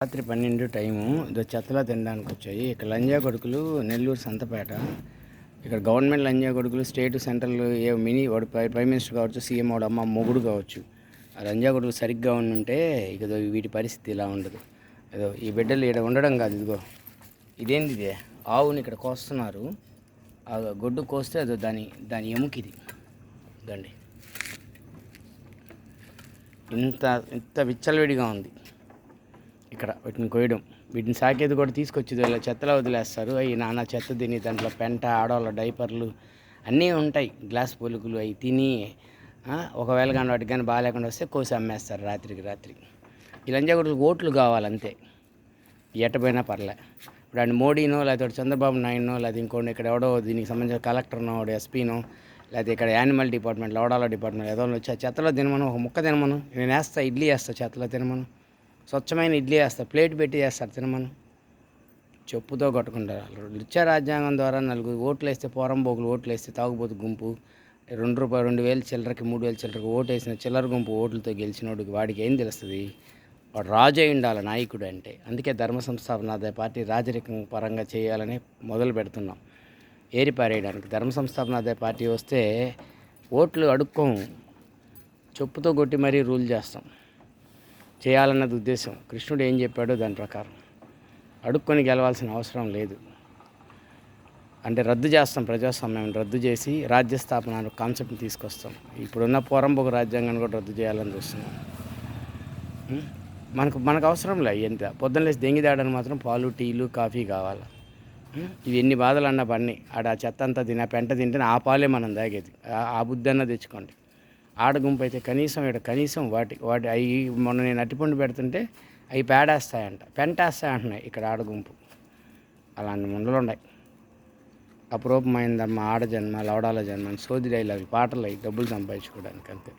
రాత్రి 12 టైము ఇదో చెత్తలో తినడానికి వచ్చాయి. ఇక్కడ లంజా కొడుకులు నెల్లూరు సంతపేట. ఇక్కడ గవర్నమెంట్ లంజా కొడుకులు స్టేట్ సెంట్రల్ ఏ మినీ వాడు ప్రైమ్ మినిస్టర్ కావచ్చు, సీఎం వాడు అమ్మ మొగుడు కావచ్చు. ఆ లంజా కొడుకులు సరిగ్గా ఉండుంటే ఇక వీటి పరిస్థితి ఇలా ఉండదు. ఏదో ఈ బిడ్డలు ఇక్కడ ఉండడం కాదు. ఇదిగో ఇదేంది ఇదే ఆవుని ఇక్కడ కోస్తున్నారు. ఆ గొడ్డు కోస్తే అదో దాని ఎముకిది దండి. ఇంత విచ్చలవిడిగా ఉంది ఇక్కడ వీటిని కోయడం. వీటిని సాకేది కూడా తీసుకొచ్చి చెత్తలో వదిలేస్తారు. అవి నానా చెత్త తిని దాంట్లో పెంట, ఆడవాళ్ళ డైపర్లు అన్నీ ఉంటాయి. గ్లాస్ పొలుకులు అవి తిని ఒకవేళ కానీ వాటికి కానీ బాగాలేకుండా వస్తే కోసి అమ్మేస్తారు రాత్రికి రాత్రి. ఈ లంజాగొడుకు ఓట్లు కావాలంతే, ఎట్టపోయినా పర్లే. ఇప్పుడు ఆయన మోడీనో లేకపోతే చంద్రబాబు నాయుడునో లేకపోతే ఇంకోటి ఇక్కడ ఎవడో దీనికి సంబంధించిన కలెక్టర్నో ఎస్పీనో లేకపోతే ఇక్కడ యానిమల్ డిపార్ట్మెంట్ ఓడాల డిపార్ట్మెంట్ ఏదో వచ్చి ఆ చెత్తలో తినమను, ఒక ముక్క తినమను. నేను వేస్తా, ఇడ్లీ వేస్తా, చెత్తలో తినమను. స్వచ్ఛమైన ఇడ్లీ వేస్తారు, ప్లేట్ పెట్టి చేస్తారు తినమను. చెప్పుతో కొట్టుకుంటారు. రిచ్చా రాజ్యాంగం ద్వారా 4 ఓట్లు వేస్తే, పోరంబోకులు ఓట్లు వేస్తే తాగుబోతు గుంపు ₹2 2,000 చిల్లరకి 3,000 చిల్లరకి ఓటు వేసిన చిల్లర గుంపు ఓట్లతో గెలిచినోడికి వాడికి ఏం తెలుస్తుంది? వాడు రాజు అయి ఉండాలి నాయకుడు అంటే. అందుకే ధర్మ సంస్థాపన అదే పార్టీ రాజరికం పరంగా చేయాలని మొదలు పెడుతున్నాం, ఏరిపారేయడానికి. ధర్మ సంస్థాపన అదే పార్టీ వస్తే ఓట్లు అడుక్కోము, చెప్పుతో కొట్టి మరీ రూల్ చేస్తాం. చేయాలన్నది ఉద్దేశం. కృష్ణుడు ఏం చెప్పాడో దాని ప్రకారం అడుక్కొని గెలవాల్సిన అవసరం లేదు. అంటే రద్దు చేస్తాం, ప్రజాస్వామ్యాన్ని రద్దు చేసి రాజ్యస్థాపన అనే కాన్సెప్ట్ని తీసుకొస్తాం. ఇప్పుడున్న పోరంబోకు రాజ్యాంగాన్ని కూడా రద్దు చేయాలని చూస్తున్నాం. మనకు అవసరం లే. ఎంత పొద్దున్న లేచి దెంగి దాడని మాత్రం పాలు, టీలు, కాఫీ కావాలి. ఇవి ఎన్ని బాధలు అన్నా పడినాయి. ఆడ చెత్త అంతా తిన పెంట తింటే ఆ పాలే మనం తాగేది. ఆ బుద్ధి అన్న తెచ్చుకోండి. ఆడగుంపు అయితే కనీసం వాటి అవి మొన్న నేను అట్టిపండు పెడుతుంటే అవి పేడేస్తాయంట, పెంటేస్తాయంటున్నాయి ఇక్కడ ఆడగుంపు. అలాంటి ముండలు ఉన్నాయి. అపురూపమైందమ్మ ఆడజన్మ, లవడాల జన్మ, సోది డైలాగులు, పాటలు, అవి డబ్బులు సంపాదించుకోవడానికి అంతే.